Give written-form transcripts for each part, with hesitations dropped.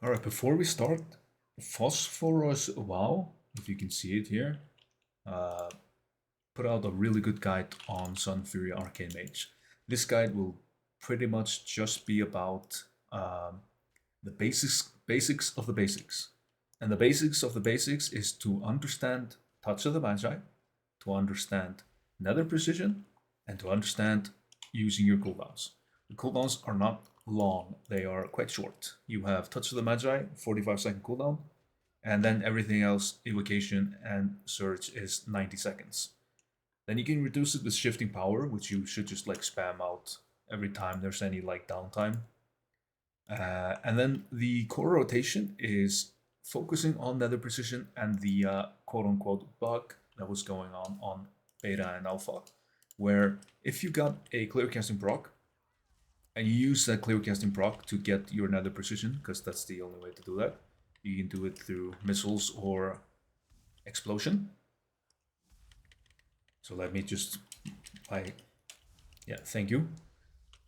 Alright, before we start, Phosphorus Wow, if you can see it here, uh, put out a really good guide on Sun Fury Arcane Mage. This guide will pretty much just be about the basics of the basics. And the basics of the basics is to understand Touch of the Magi, to understand Nether Precision, and to understand using your cooldowns. The cooldowns are not long, they are quite short. You have Touch of the Magi, 45-second cooldown, and then everything else, Evocation and Surge, is 90 seconds. Then you can reduce it with Shifting Power, which you should just like spam out every time there's any like downtime. And then the core rotation is focusing on Nether Precision and the quote-unquote bug that was going on beta and alpha, where if you got a clear casting proc and you use that clear casting proc to get your Nether Precision, because that's the only way to do that, you can do it through missiles or explosion. So let me just, thank you.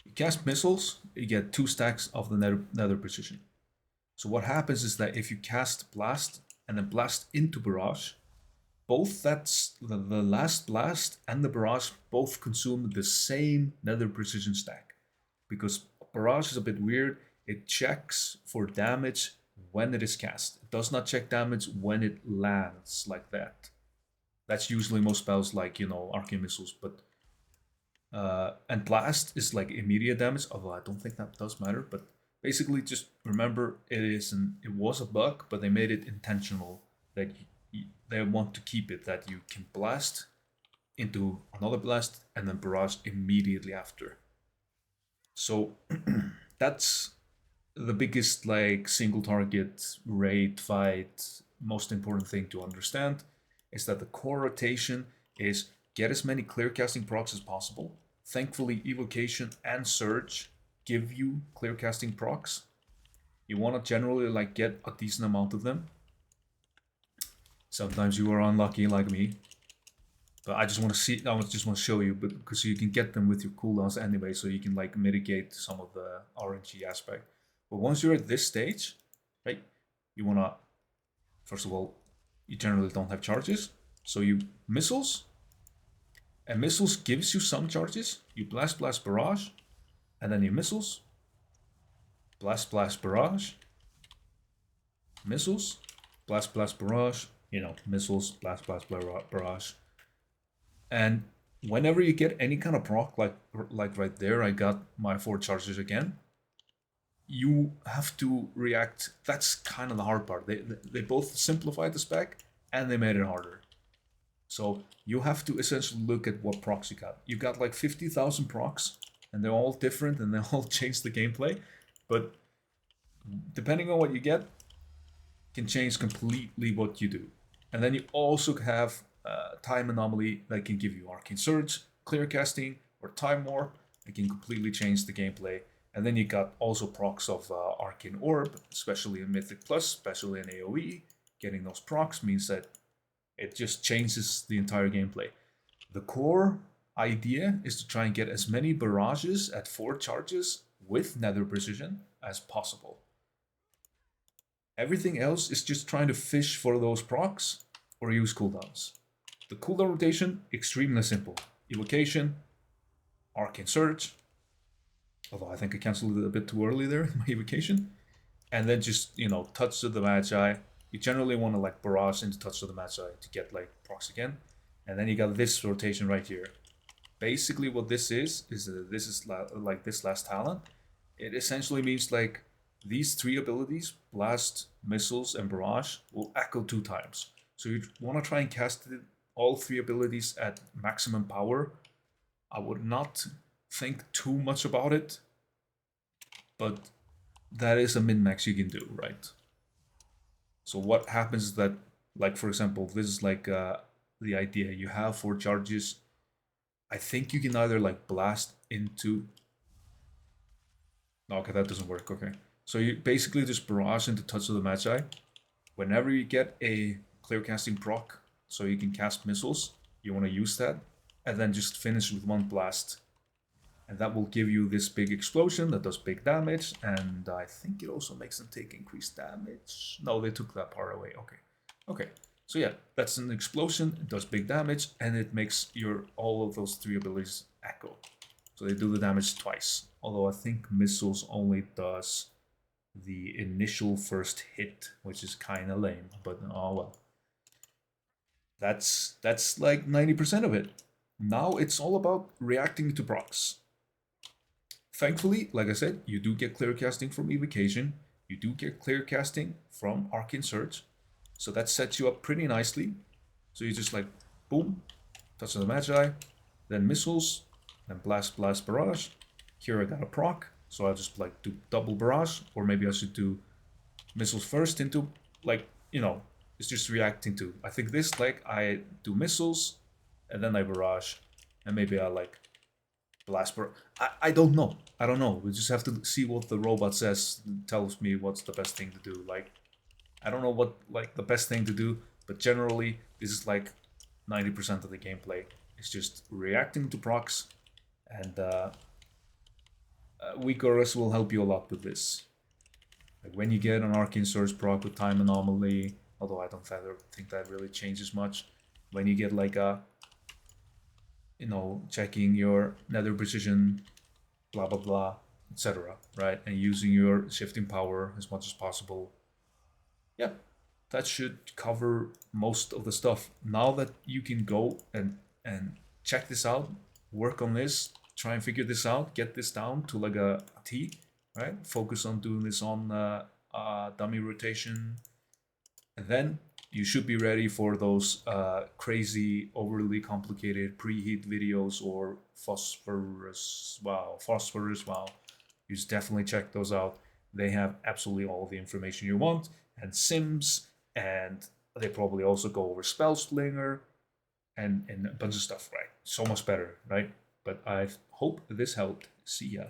You cast missiles, you get 2 stacks of the Nether Precision. So what happens is that if you cast Blast and then Blast into Barrage, both that's the last Blast and the Barrage both consume the same Nether Precision stack. Because Barrage is a bit weird, it checks for damage when it is cast. It does not check damage when it lands like that. That's usually most spells like, Arcane Missiles, but and Blast is like immediate damage, although I don't think that does matter, but basically just remember it was a bug, but they made it intentional that they want to keep it, that you can blast into another blast and then barrage immediately after. So that's the biggest like single target raid fight, most important thing to understand is that the core rotation is get as many clear casting procs as possible. Thankfully, Evocation and Surge give you clear casting procs. You want to generally like get a decent amount of them. Sometimes you are unlucky like me. But I just want to show you, but because you can get them with your cooldowns anyway, so you can like mitigate some of the RNG aspect. But once you're at this stage, right, you wanna, first of all, you generally don't have charges, so you missiles, and missiles gives you some charges. You blast, barrage, and then you missiles, blast, barrage, missiles, blast, barrage, missiles, blast, barrage. And whenever you get any kind of proc, like right there, I got my 4 charges again, you have to react. That's kind of the hard part. They both simplified the spec and they made it harder. So you have to essentially look at what procs you got. You got like 50,000 procs, and they're all different and they all change the gameplay. But depending on what you get, can change completely what you do. And then you also have time anomaly that can give you Arcane Surge, clear casting, or time warp. It can completely change the gameplay. And then you got also procs of Arcane Orb, especially in Mythic Plus, especially in AoE. Getting those procs means that it just changes the entire gameplay. The core idea is to try and get as many barrages at 4 charges with Nether Precision as possible. Everything else is just trying to fish for those procs or use cooldowns. The cooldown rotation, extremely simple. Evocation, Arcane Surge, although I think I cancelled it a bit too early there, my Evocation. And then just, Touch of the Magi. You generally want to like barrage into Touch of the Magi to get like procs again. And then you got this rotation right here. Basically what this is this is like this last talent. It essentially means like these 3 abilities, Blast, Missiles, and Barrage, will echo 2 times. So you want to try and cast all 3 abilities at maximum power. I would not think too much about it, but that is a min-max you can do, right? So what happens is that, like for example, this is like the idea. You have 4 charges. I think you can either like blast into... Okay, that doesn't work, okay. So you basically just barrage into Touch of the Magi. Whenever you get a clear casting proc, so you can cast missiles, you want to use that, and then just finish with 1 blast. And that will give you this big explosion that does big damage, and I think it also makes them take increased damage. No, they took that part away. Okay. So yeah, that's an explosion, it does big damage, and it makes your all of those 3 abilities echo. So they do the damage twice. Although I think missiles only does the initial first hit, which is kind of lame, but oh well. That's like 90% of it. Now it's all about reacting to procs. Thankfully, like I said, you do get clear casting from Evocation. You do get clear casting from Arcane Surge. So that sets you up pretty nicely. So you just like, boom, touch of the Magi, then missiles, then blast, blast, barrage. Here I got a proc, so I'll just like do double barrage, or maybe I should do missiles first into, like, you know, it's just reacting to. I think this, like, I do missiles, and then I barrage, and maybe I like blast barrage. I don't know. I don't know. We just have to see what the robot says, tells me what's the best thing to do. Like, I don't know what like the best thing to do, but generally this is like 90% of the gameplay. It's just reacting to procs, and weak auras will help you a lot with this. Like when you get an Arcane Surge proc with Time Anomaly, although I don't think that really changes much. When you get like a, you know, checking your Nether Precision, blah blah blah, etc. Right, and using your shifting power as much as possible. Yeah, that should cover most of the stuff. Now that you can go and check this out, work on this, try and figure this out, get this down to like a T, right? Focus on doing this on dummy rotation, and then you should be ready for those crazy, overly complicated preheat videos or phosphorus. Wow, phosphorus. Wow, you should definitely check those out. They have absolutely all the information you want, and sims, and they probably also go over spell slinger and a bunch of stuff, right? So much better, right? But I hope this helped. See ya.